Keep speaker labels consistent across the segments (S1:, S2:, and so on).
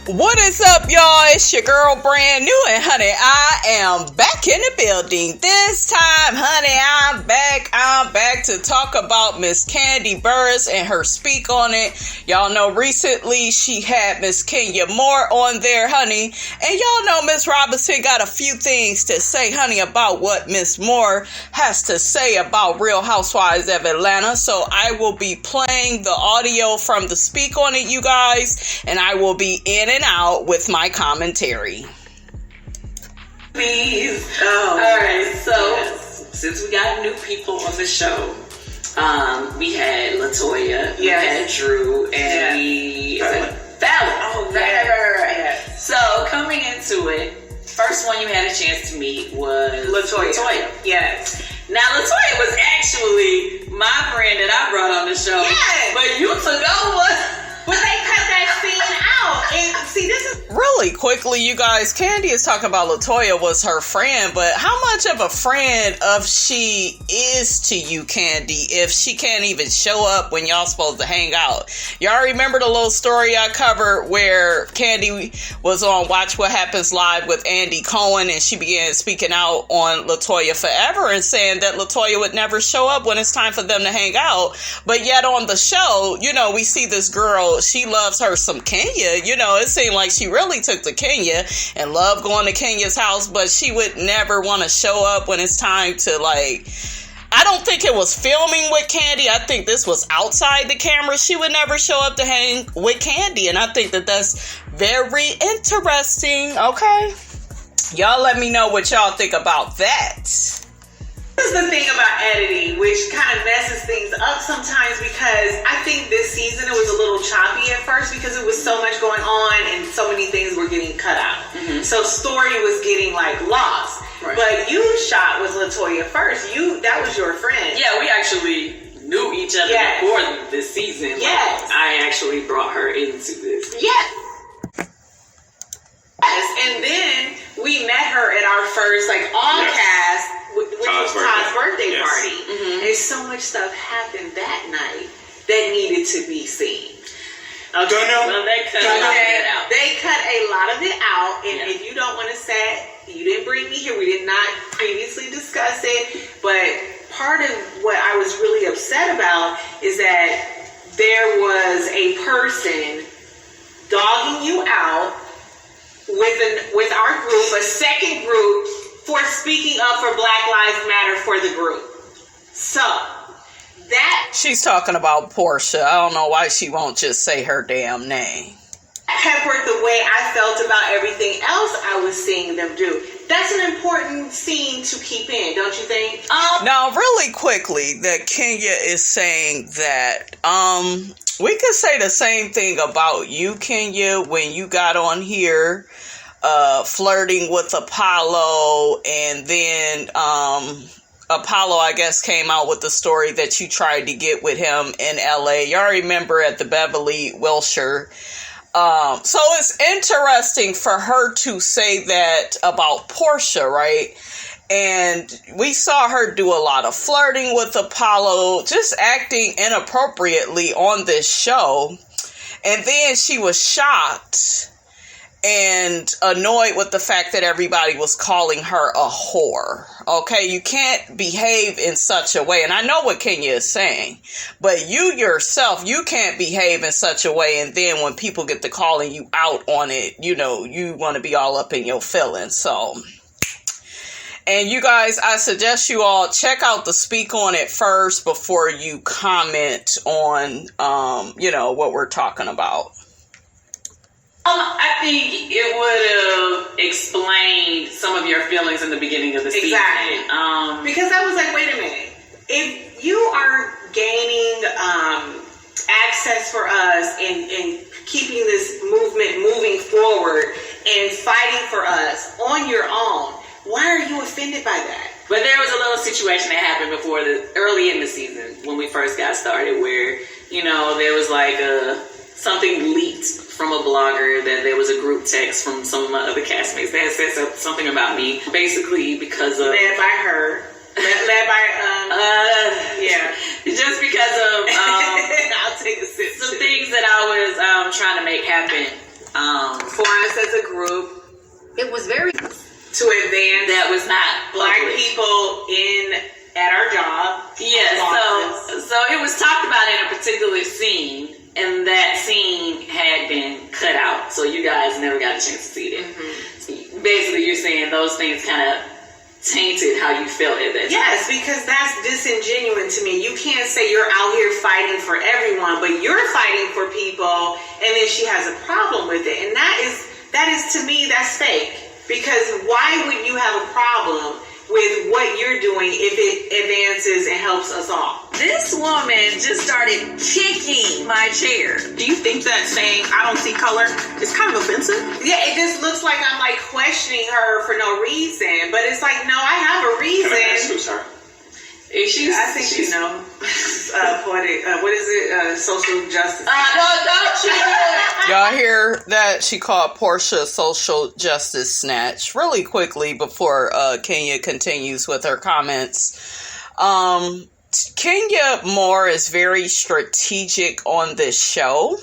S1: What is up, y'all? It's your girl, Brand New, and honey, I am back in the building. This time, honey, I'm back to talk about Miss Kandi Burruss and her speak on it. Y'all know recently she had Miss Kenya Moore on there, honey, and y'all know Miss Robinson got a few things to say, honey, about what Miss Moore has to say about Real Housewives of Atlanta. So I will be playing the audio from the speak on it, you guys, and I will be in and out with my commentary.
S2: Please. Alright, so since we got new people on the show, we had LaToya, we had Drew, and we Fallon. Right. So coming into it, first one you had a chance to meet was LaToya. Yes. Now LaToya was actually my friend that I brought on the show. Yes. But you took over. But they cut that scene out. And see, this is
S1: really quickly, you guys, Kandi is talking about LaToya was her friend, but how much of a friend of she is to you, Kandi, if she can't even show up when y'all supposed to hang out? Y'all remember the little story I covered where Kandi was on Watch What Happens Live with Andy Cohen, and she began speaking out on LaToya forever and saying that LaToya would never show up when it's time for them to hang out. But yet on the show, you know, we see this girl, she loves her some Kenya. You know, it seemed like she really took to Kenya and loved going to Kenya's house, but she would never want to show up when it's time to, like, I don't think it was filming with Kandi. I think this was outside the camera. She would never show up to hang with Kandi, and I think that that's very interesting. Okay, y'all let me know what y'all think about that.
S2: This is the thing about editing, which kind of messes things up sometimes, because I think this season it was a little choppy at first because it was so much going on and so many things were getting cut out. Mm-hmm. So story was getting like lost. Right. But you shot with LaToya first. That was your friend. Yeah, we actually knew each other before this season. Yes. Like, I actually brought her into this. Yes. And then we met her at our first cast, which was Todd's birthday party. Mm-hmm. And so much stuff happened that night that needed to be seen. Okay, well, they cut a lot of it out. They cut a lot of it out, and if you don't want to say, you didn't bring me here, we did not previously discuss it, but part of what I was really upset about is that there was a person dogging you out with our group, a second group, for speaking up for Black Lives Matter for the group. So, that...
S1: She's talking about Porsha. I don't know why she won't just say her damn name.
S2: Peppered the way I felt about everything else I was seeing them do. That's an important scene to keep in, don't you think?
S1: Now, really quickly, that Kenya is saying that, we could say the same thing about you, Kenya, when you got on here, flirting with Apollo, and then, Apollo, I guess, came out with the story that you tried to get with him in LA. Y'all remember at the Beverly Wilshire. So it's interesting for her to say that about Porsha, right? And we saw her do a lot of flirting with Apollo, just acting inappropriately on this show. And then she was shocked and annoyed with the fact that everybody was calling her a whore. Okay, you can't behave in such a way. And I know what Kenya is saying, but you yourself, you can't behave in such a way. And then when people get to calling you out on it, you know, you want to be all up in your feelings. So, and you guys, I suggest you all check out the speak on it first before you comment on, you know, what we're talking about.
S2: I think it would have explained some of your feelings in the beginning of the season. Exactly. Because I was like, wait a minute. If you are gaining access for us and keeping this movement moving forward and fighting for us on your own, why are you offended by that? But there was a little situation that happened early in the season when we first got started where, you know, there was like something leaked from a blogger that there was a group text from some of my other castmates that said something about me, basically because of... Led by her. Led by, just because of... I'll take a sip. Some things that I was trying to make happen for us as a group, it was very to advance. That was not Black people at our job. Yeah, so it was talked about in a particular scene, and that scene had been cut out, so you guys never got a chance to see it. So basically, you're saying those things kind of tainted how you felt at that time. Yes, because that's disingenuous to me. You can't say you're out here fighting for everyone, but you're fighting for people, and then she has a problem with it. And that is to me, that's fake. Because why would you have a problem with what you're doing if it advances and helps us all? This woman just started kicking my chair.
S3: Do you think that saying, I don't see color, is kind of offensive?
S2: Yeah, it just looks like I'm like questioning her for no reason. But it's like, no, I have a reason.
S3: Can I ask who's her?
S2: I think you know. Poetic. What is it? Social justice.
S1: Y'all hear that? She called Porsha social justice snatch. Really quickly before Kenya continues with her comments. Kenya Moore is very strategic on this show.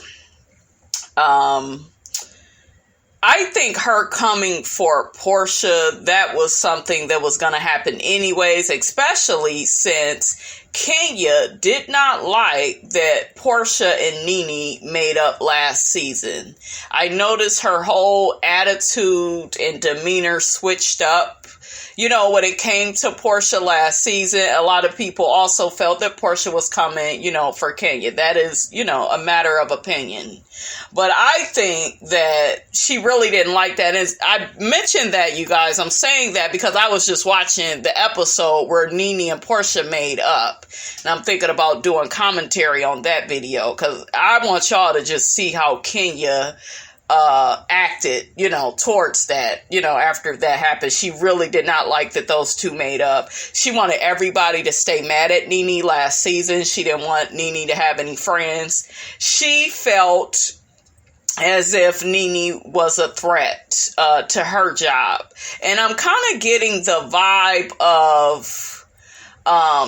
S1: I think her coming for Porsha, that was something that was going to happen anyways, especially since Kenya did not like that Porsha and Nene made up last season. I noticed her whole attitude and demeanor switched up. You know, when it came to Porsha last season, a lot of people also felt that Porsha was coming, for Kenya. That is, a matter of opinion. But I think that she really didn't like that. And I mentioned that, you guys. I'm saying that because I was just watching the episode where Nene and Porsha made up. And I'm thinking about doing commentary on that video because I want y'all to just see how Kenya acted, towards that, after that happened. She really did not like that those two made up. She wanted everybody to stay mad at Nene last season. She didn't want Nene to have any friends. She felt as if Nene was a threat to her job. And I'm kind of getting the vibe of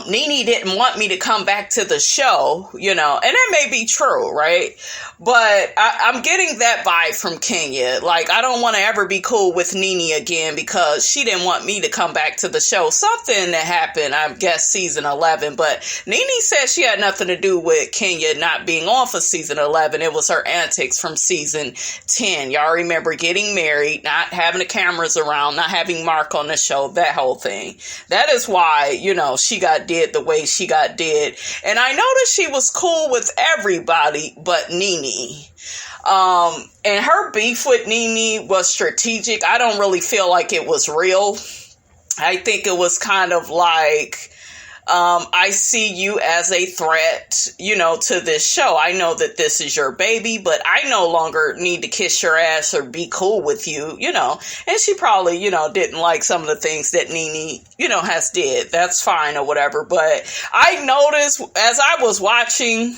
S1: Nene didn't want me to come back to the show, and that may be true, right? But I'm getting that vibe from Kenya. Like, I don't want to ever be cool with Nene again because she didn't want me to come back to the show. Something that happened, I guess, season 11. But Nene said she had nothing to do with Kenya not being on for season 11. It was her antics from season 10. Y'all remember getting married, not having the cameras around, not having Mark on the show, that whole thing. That is why, she got did the way she got did. And I noticed she was cool with everybody but Nene. And her beef with Nene was strategic. I don't really feel like it was real. I think it was kind of like, I see you as a threat, to this show. I know that this is your baby, but I no longer need to kiss your ass or be cool with you, And she probably, didn't like some of the things that Nene, has did. That's fine or whatever. But I noticed as I was watching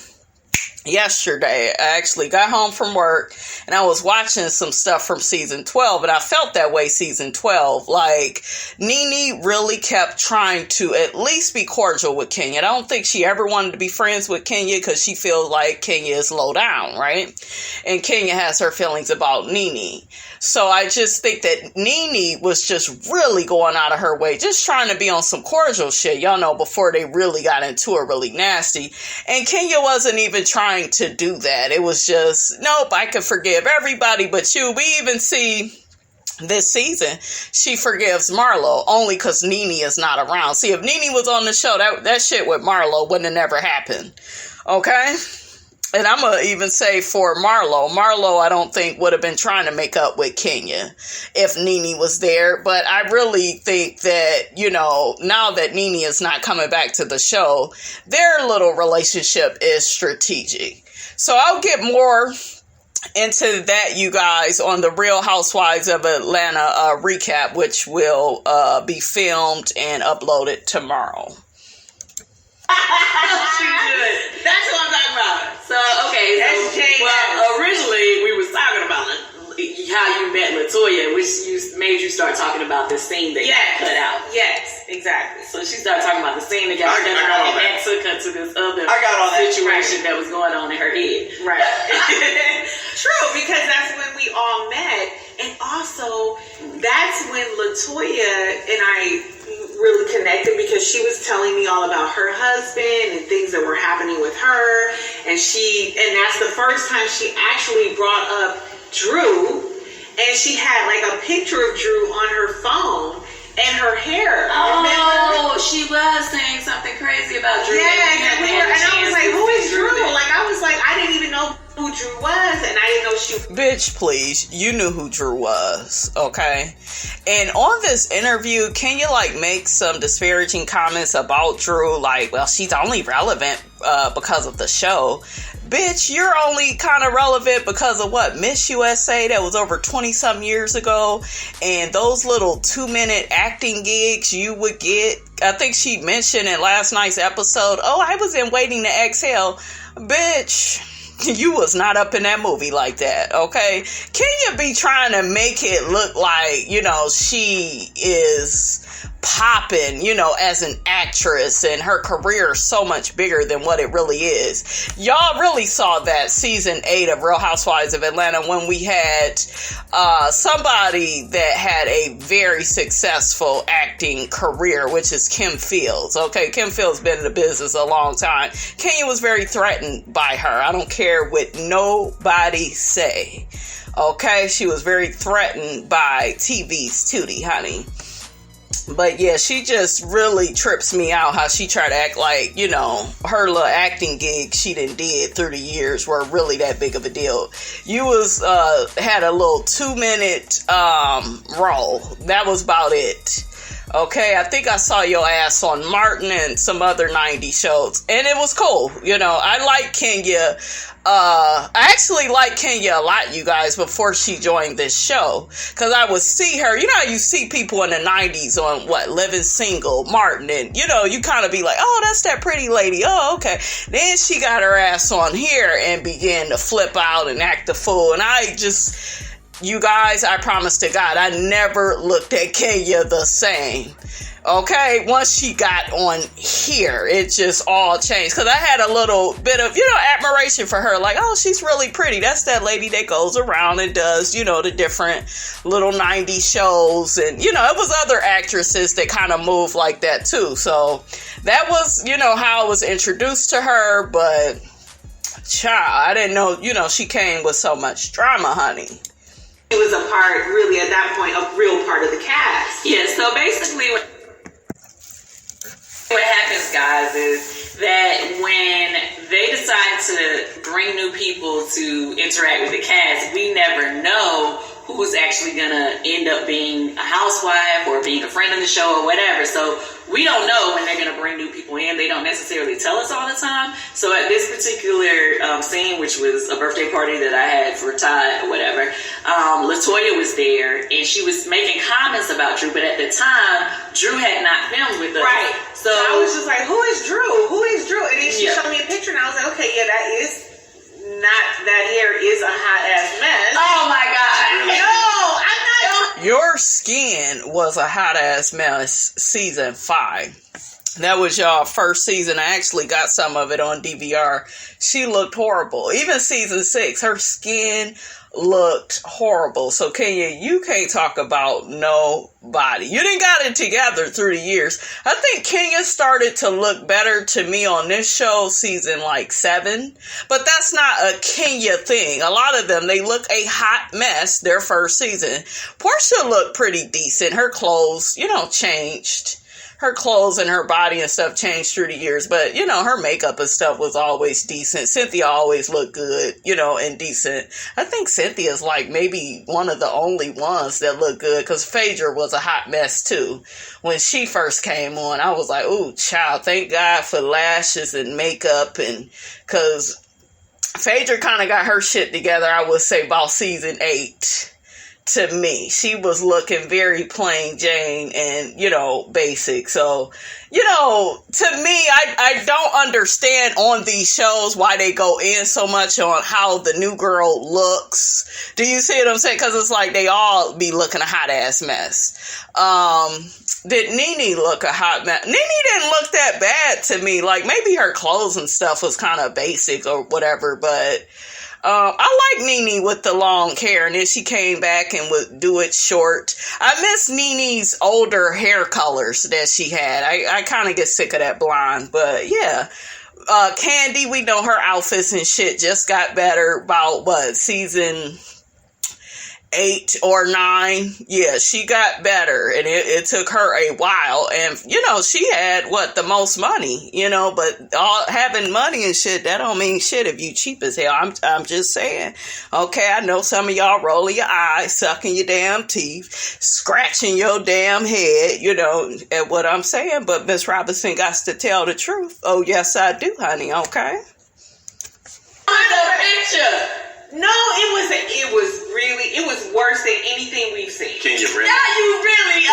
S1: yesterday, I actually got home from work and I was watching some stuff from season 12 and I felt that way season 12. Like, Nene really kept trying to at least be cordial with Kenya. I don't think she ever wanted to be friends with Kenya because she feels like Kenya is low down, right? And Kenya has her feelings about Nene. So I just think that Nene was just really going out of her way, just trying to be on some cordial shit, y'all know, before they really got into it really nasty. And Kenya wasn't even trying to do that. It was just, nope, I can forgive everybody but you. We even see this season, she forgives Marlo only because Nene is not around. See, if Nene was on the show, that shit with Marlo wouldn't have never happened. Okay? And I'm going to even say for Marlo, I don't think would have been trying to make up with Kenya if Nene was there. But I really think that, now that Nene is not coming back to the show, their little relationship is strategic. So I'll get more into that, you guys, on the Real Housewives of Atlanta recap, which will be filmed and uploaded tomorrow.
S2: That's what I'm talking about. So, okay.
S3: Originally we was talking about how you met LaToya, which made you start talking about the scene that got cut out.
S2: Yes, exactly.
S3: So she started talking about the scene that got cut out, and that took her to this other situation that was going on in her head.
S2: Right. True, because that's when we we all met. And also, that's when LaToya and I really connected, because she was telling me all about her husband and things that were happening with her. And that's the first time she actually brought up Drew. And she had like a picture of Drew on her phone and her hair.
S3: Oh, she was saying something crazy about Drew.
S2: Yeah, and I was like, who is Drew? Like, I was like, I didn't even know who Drew was, and I didn't know she...
S1: Bitch, please. You knew who Drew was, okay? And on this interview, Kenya, like, makes some disparaging comments about Drew, like, well, she's only relevant because of the show. Bitch, you're only kind of relevant because of what? Miss USA, that was over 20-something years ago, and those little 2-minute acting gigs you would get. I think she mentioned in last night's episode, oh, I was in Waiting to Exhale. Bitch, you was not up in that movie like that, okay? Kenya be trying to make it look like, you know, she is popping, you know, as an actress, and her career is so much bigger than what it really is. Y'all really saw that season 8 of Real Housewives of Atlanta when we had somebody that had a very successful acting career, which is Kim Fields. Okay, Kim Fields been in the business a long time. Kenya was very threatened by her. I don't care what nobody say. Okay, she was very threatened by TV's Tootie, honey. But yeah, she just really trips me out how she tried to act like, you know, her little acting gigs she done did through the years were really that big of a deal. You had a little 2-minute role. That was about it. Okay, I think I saw your ass on Martin and some other 90s shows, and it was cool. You know, I like Kenya. I actually like Kenya a lot, you guys, before she joined this show, because I would see her. You know how you see people in the 90s on Living Single, Martin, and you know, you kind of be like, oh, that's that pretty lady. Oh, okay. Then she got her ass on here and began to flip out and act a fool, and you guys, I promise to God, I never looked at Kenya the same. Okay, once she got on here, it just all changed. Because I had a little bit of, you know, admiration for her. Like, oh, she's really pretty. That's that lady that goes around and does, you know, the different little 90s shows. And, you know, it was other actresses that kind of moved like that, too. So that was, you know, how I was introduced to her. But, child, I didn't know, you know, she came with so much drama, honey.
S2: It was a part, really, at that point, a real part of the cast.
S3: Yeah, so basically what happens, guys, is that when they decide to bring new people to interact with the cast, we never know who's actually going to end up being a housewife or being a friend of the show or whatever. So we don't know when they're going to bring new people in. They don't necessarily tell us all the time. So at this particular scene, which was a birthday party that I had for Todd or whatever, LaToya was there and she was making comments about Drew. But at the time, Drew had not filmed with us.
S2: Right. So I was just like, who is Drew? Who is Drew? And then she showed me a picture and I was like, okay, yeah, that hair is a hot ass mess.
S3: Oh my God.
S2: No, I'm not.
S1: Your skin was a hot ass mess season 5. That was y'all first season. I actually got some of it on DVR. She looked horrible. Even season 6, her skin looked horrible. So Kenya, you can't talk about nobody. You didn't got it together through the years. I think Kenya started to look better to me on this show season 7, but that's not a Kenya thing. A lot of them, they look a hot mess their first season. Porsha looked pretty decent. Her clothes, you know, changed. Her clothes and her body and stuff changed through the years, but, you know, her makeup and stuff was always decent. Cynthia always looked good, you know, and decent. I think Cynthia's maybe one of the only ones that look good, because Phaedra was a hot mess too. When she first came on, I was like, ooh, child, thank God for lashes and makeup, and because Phaedra kind of got her shit together, I would say, about season 8. To me, she was looking very plain Jane and, you know, basic. So, you know, to me, I don't understand on these shows why they go in so much on how the new girl looks. Do you see what I'm saying? Because it's like they all be looking a hot ass mess. Did Nene look a hot mess? Nene didn't look that bad to me. Like, maybe her clothes and stuff was kind of basic or whatever, but I like Nene with the long hair, and then she came back and would do it short. I miss Nene's older hair colors that she had. I kind of get sick of that blonde, but yeah. Kandi, we know her outfits and shit just got better about, season 8 or 9. Yeah, she got better, and it took her a while. And she had the most money, but all having money and shit, that don't mean shit if you cheap as hell. I'm just saying. Okay, I know some of y'all rolling your eyes, sucking your damn teeth, scratching your damn head, at what I'm saying, but Miss Robinson got to tell the truth. Oh yes I do, honey. Okay.
S2: Picture. No, it was worse than anything we've seen.
S4: Can you really?
S2: Yeah, you really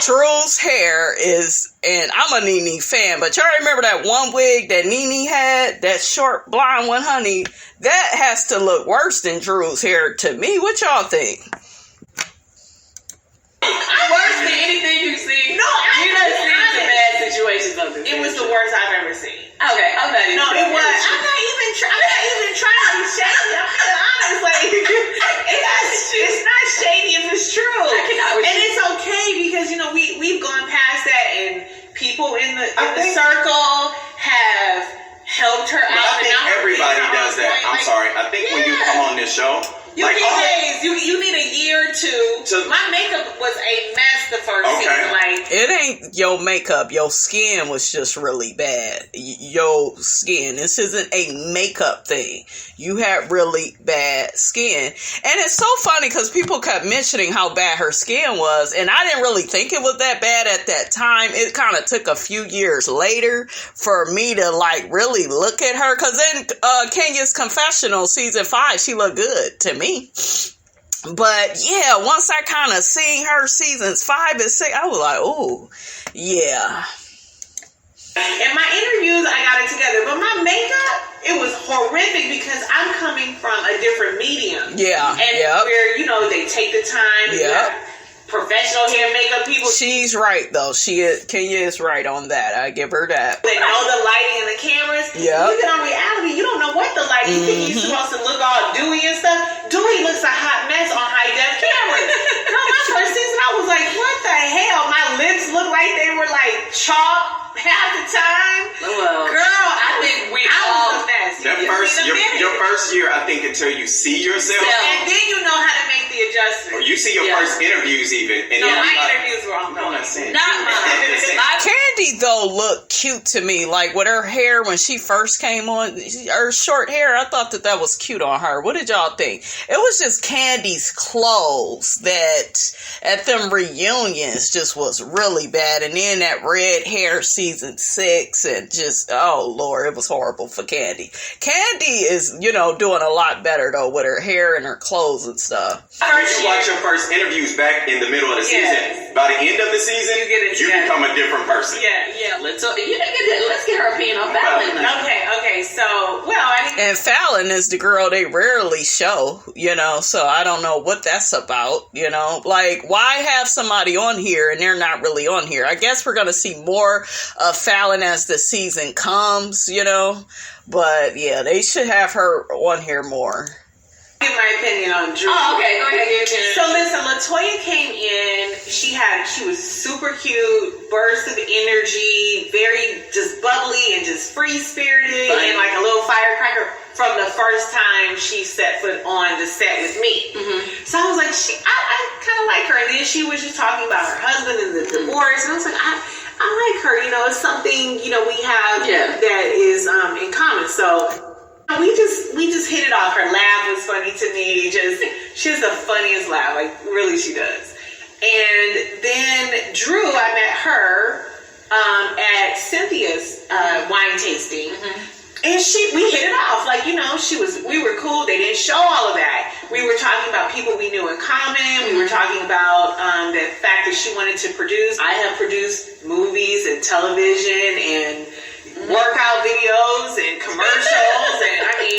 S1: Drew's hair is, and I'm a Nene fan, but y'all remember that one wig that Nene had, that short blonde one, honey? That has to look worse than Drew's hair to me. What y'all think?
S2: Worse than anything you've seen. No,
S3: you done seen some bad situations of this.
S2: It was the worst I've ever seen.
S3: Okay, I'm not even.
S2: No, it was. I'm not even trying to be shady. I'm being honest. Like, it's not shady if it's true. And it's okay because we've gone past that, and people in the circle have helped her out.
S4: I think everybody does that. I'm sorry. I think when you come on this show,
S2: you get days. You need a year or two. My makeup was a mess the first season.
S1: It ain't your makeup. Your skin was just really bad. Your skin. This isn't a makeup thing. You had really bad skin. And it's so funny because people kept mentioning how bad her skin was. And I didn't really think it was that bad at that time. It kind of took a few years later for me to really look at her. Because in Kenya's Confessional, season 5, she looked good to me. But yeah, once I kind of seen her seasons 5 and 6, I was like, oh, yeah.
S2: In my interviews, I got it together. But my makeup, it was horrific because I'm coming from a different medium.
S1: Yeah.
S2: And where, they take the time.
S1: Yeah.
S2: Professional hair makeup people.
S1: She's right though. Kenya is right on that. I give her that.
S2: They know the lighting and the cameras.
S1: Yeah.
S2: You get on reality, you don't know what the lighting. You think you're supposed to look all dewy and stuff. Dewy looks a hot mess on high def cameras. No, my first season I was like, what the hell? My lips looked like they were chalk half the time.
S3: Well,
S2: girl, I think I was a mess.
S4: Your first year, I think, until you see yourself,
S2: and then you know how to make the adjustment.
S4: Or you see your first interviews even. And
S2: my interviews were on point.
S3: Not mine.
S1: Candy though looked cute to me, with her hair when she first came on, her short hair. I thought that was cute on her. What did y'all think? It was just Candy's clothes that at them reunions just was really bad, and then that red hair season 6, and just, oh Lord, it was horrible for Kandi. Kandi is, doing a lot better though with her hair and her clothes and stuff.
S4: When you watch your first interviews back in the middle of the season, by the end of the season, you become a different person.
S2: Yeah.
S3: Let's get her opinion on Fallon.
S2: Okay. So,
S1: and Fallon is the girl they rarely show, so I don't know what that's about, why have somebody on here and they're not really on here? I guess we're going to see more of Fallon as the season comes, but yeah, they should have her on here more.
S2: Give my opinion on Drew.
S3: Oh, okay, go ahead.
S2: So listen, Latoya came in. She was super cute, burst of energy, very just bubbly and just free spirited, and like a little firecracker from the first time she set foot on the set with me. Mm-hmm. So I was like, I kind of like her. And then she was just talking about her husband and the divorce, and I was like, I like her. It's something we have that is in common. So. We just hit it off. Her laugh was funny to me. She has the funniest laugh. Really, she does. And then Drew, I met her at Cynthia's wine tasting. Mm-hmm. And we hit it off. We were cool. They didn't show all of that. We were talking about people we knew in common. We were talking about the fact that she wanted to produce. I have produced movies and television and workout videos and commercials,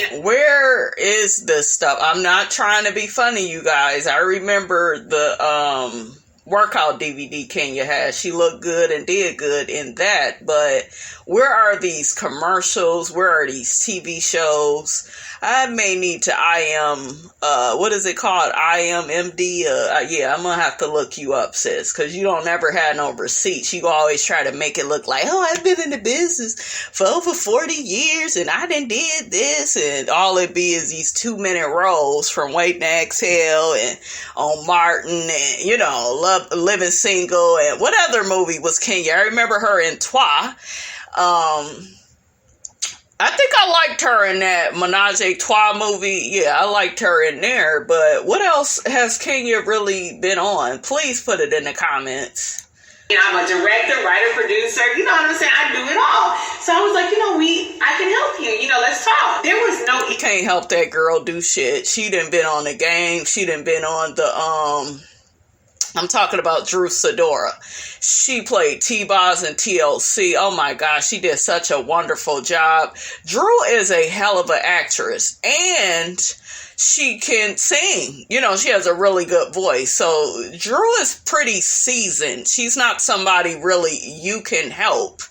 S2: and
S1: where is this stuff? I'm not trying to be funny, you guys. I remember the workout DVD Kenya has. She looked good and did good in that, but where are these commercials? Where are these TV shows? I may need to what is it called? IMMD? Yeah, I'm gonna have to look you up, sis, because you don't never had no receipts. You always try to make it look like, oh, I've been in the business for over 40 years and I done did this, and all it be is these 2-minute roles from Waiting to Exhale and On Martin and, you know, Living Single, and what other movie was Kenya? I remember her in Trois. I think I liked her in that Menage a Trois movie. Yeah, I liked her in there. But what else has Kenya really been on? Please put it in the comments.
S2: You know, I'm a director, writer, producer. You know what I'm saying? I do it all. So I was like, you know, I can help you. You know, let's talk. There was no...
S1: You can't help that girl do shit. She done been on the game. She done been on the... I'm talking about Drew Sidora. She played T-Boz and TLC. Oh my gosh, she did such a wonderful job. Drew is a hell of an actress, and she can sing. You know, she has a really good voice. So Drew is pretty seasoned. She's not somebody really you can help.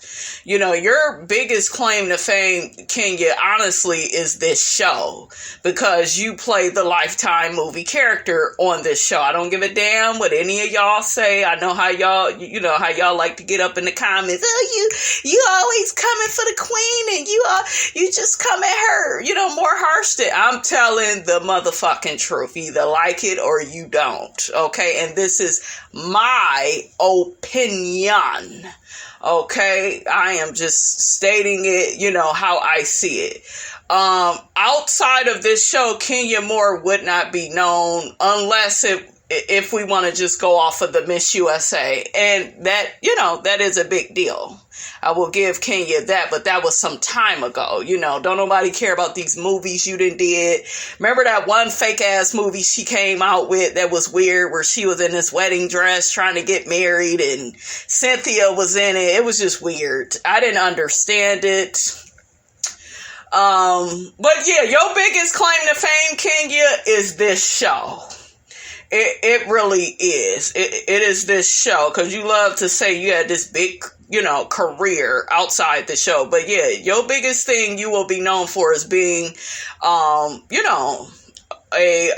S1: You know, your biggest claim to fame, Kenya, honestly, is this show, because you play the Lifetime movie character on this show. I don't give a damn what any of y'all say. I know how y'all, you know, how y'all like to get up in the comments. Oh, you always coming for the queen, and you just come at her, you know, more harsh than... I'm telling the motherfucking truth. Either like it or you don't. Okay. And this is my opinion. Okay, I am just stating it, you know, how I see it. Outside of this show, Kenya Moore would not be known unless if we want to just go off of the Miss USA. And that, you know, that is a big deal. I will give Kenya that, but that was some time ago. You know, don't nobody care about these movies you done did. Remember that one fake ass movie she came out with that was weird, where she was in this wedding dress trying to get married and Cynthia was in it. It was just weird. I didn't understand it. But yeah, your biggest claim to fame, Kenya, is this show. It really is. It is this show, because you love to say you had this big, you know, career outside the show. But yeah, your biggest thing you will be known for is being, you know, a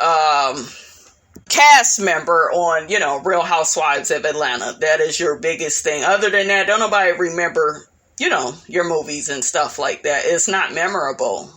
S1: cast member on, you know, Real Housewives of Atlanta. That is your biggest thing. Other than that, don't nobody remember, you know, your movies and stuff like that. It's not memorable.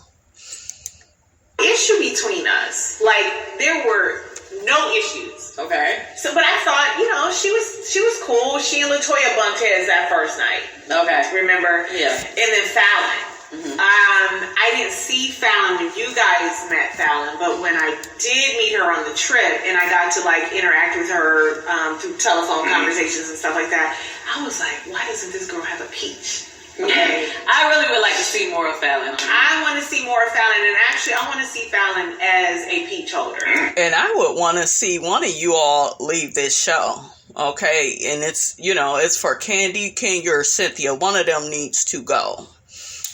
S2: Issue between us. Like, there were no issues. Okay. So, but I thought, you know, she was cool. She and LaToya bumped heads that first night. Okay. Remember? Yeah. And then Fallon. Mm-hmm. I didn't see Fallon when you guys met Fallon, but when I did meet her on the trip and I got to like interact with her through telephone conversations and stuff like that, I was like, why doesn't this girl have a peach? Okay.
S3: I really would like to see more of Fallon.
S2: I want to see more of Fallon, and actually I want to see Fallon as a peach holder.
S1: And I would want to see one of you all leave this show. Okay, and it's, you know, it's for Kandi, Kenya, or Cynthia. One of them needs to go.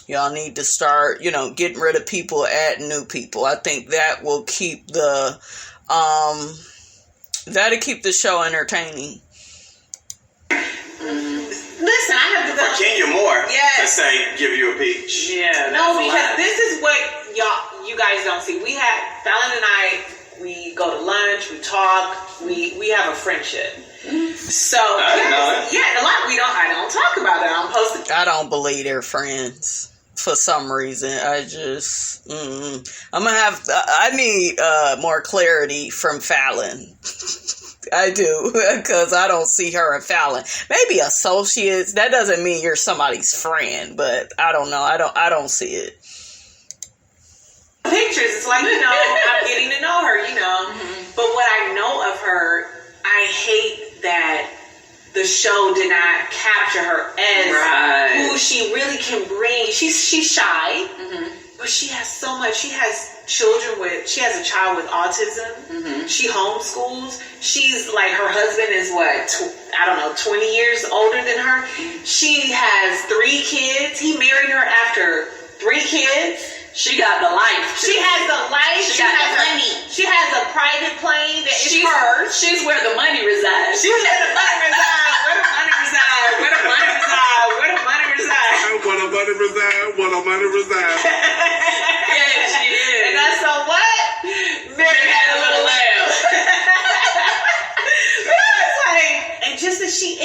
S1: Y'all need to start, you know, getting rid of people, adding new people. I think that will keep the, that'll keep the show entertaining.
S2: Listen, I have to go.
S4: Kenya Moore to say, give you a peach.
S2: Yeah. No, because this is what you guys don't see. We have, Fallon and I, we go to lunch, we talk, we have a friendship. So, I don't talk about it. I don't post it.
S1: I don't believe they're friends. For some reason, I just, I need more clarity from Fallon. I do, because I don't see her and Fallon. Maybe associates. That doesn't mean you're somebody's friend, but I don't know. I don't see it.
S2: Pictures, it's like, you know, I'm getting to know her, you know. Mm-hmm. But what I know of her, I hate that the show did not capture her as who she really can bring. She's shy, but she has so much. She has she has a child with autism. Mm-hmm. She homeschools. She's like, her husband is 20 years older than her. Mm-hmm. She has 3 kids. He married her after 3 kids.
S3: She got the life.
S2: She has the life.
S3: She got the money.
S2: She has a private plane that is hers.
S3: She's where the money resides.
S2: She's where the money resides. Where the money resides. Where the money resides. Where the money resides.
S5: Where the money resides. Where the money resides.
S3: Yeah, she is.
S2: And that's so what? Mary had a little laugh. And just as she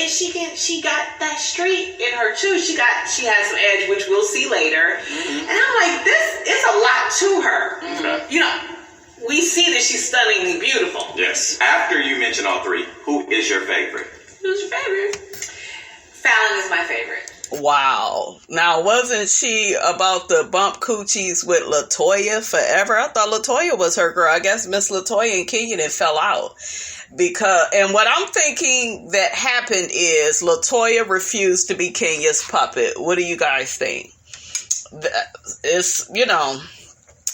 S2: got that street in her too. She has some edge, which we'll see later. And I'm like, this is a lot to her. You know, we see that she's stunningly beautiful.
S4: Yes. After you mention all three, who is your favorite?
S2: Who's your favorite? Fallon is my favorite.
S1: Wow. Now, wasn't she about to bump coochies with LaToya forever? I thought LaToya was her girl. I guess Miss LaToya and Kenya then fell out. And what I'm thinking that happened is LaToya refused to be Kenya's puppet. What do you guys think? It's, you know,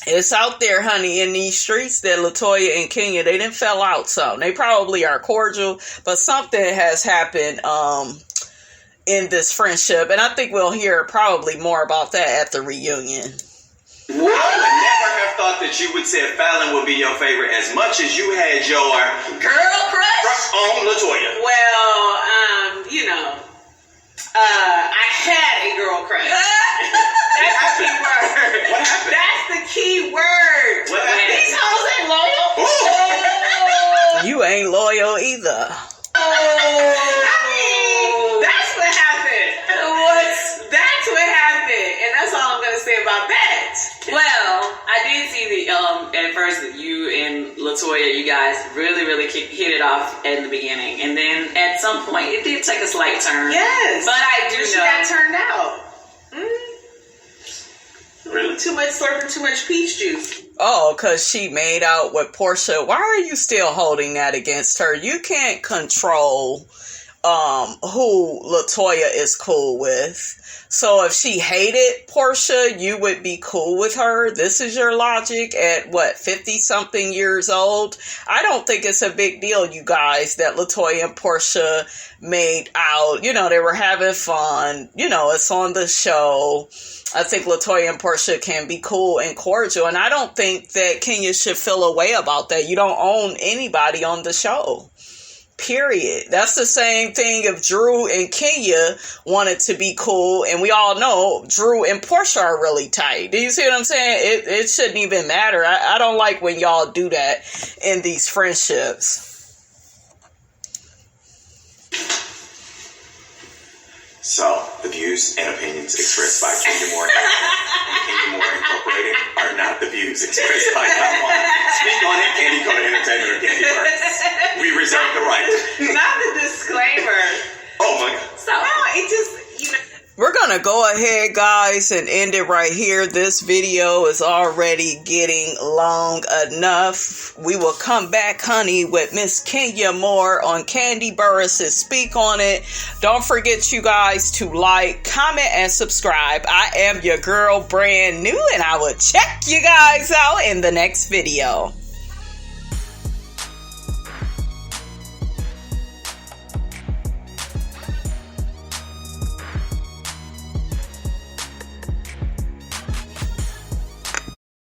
S1: it's out there, honey, in these streets that LaToya and Kenya, they didn't fell out some. They probably are cordial, but something has happened in this friendship, and I think we'll hear probably more about that at the reunion.
S4: I would never have thought that you would say Fallon would be your favorite as much as you had your
S3: girl crush
S4: on LaToya.
S2: Well, you know, I had a girl crush. That's the key word.
S4: What happened?
S2: That's the key word.
S4: What happened?
S2: These hoes ain't loyal.
S1: You ain't loyal either.
S2: I mean, that's what happened. That's what happened, and that's all I'm gonna say about that.
S3: Well, I did see at first you and LaToya, you guys really hit it off in the beginning, and then at some point it did take a slight turn.
S2: Yes,
S3: but I do know
S2: she got turned out.
S4: Really?
S2: Too much slurping, too much peach juice.
S1: Oh, because she made out with Porsha. Why are you still holding that against her? You can't control who LaToya is cool with. So if she hated Porsha, you would be cool with her. This is your logic at 50-something years old? I don't think it's a big deal, you guys, that LaToya and Porsha made out. You know, they were having fun. You know, it's on the show. I think LaToya and Porsha can be cool and cordial, and I don't think that Kenya should feel a way about that. You don't own anybody on the show. Period. That's the same thing if Drew and Kenya wanted to be cool, and we all know Drew and Porsha are really tight. Do you see what I'm saying? It shouldn't even matter. I don't like when y'all do that in these friendships.
S4: So, the views and opinions expressed by Kenya Moore and Kenya Moore Incorporated are not the views expressed by Taiwan. Speak on it, Candy Coda Entertainment or Candy Burruss. We reserve the right.
S2: Not the disclaimer.
S4: Oh my God.
S2: So, no, it just, you know.
S1: We're going to go ahead, guys, and end it right here. This video is already getting long enough. We will come back, honey, with Miss Kenya Moore on Kandi Burruss' Speak on It. Don't forget, you guys, to like, comment, and subscribe. I am your girl, brand new, and I will check you guys out in the next video.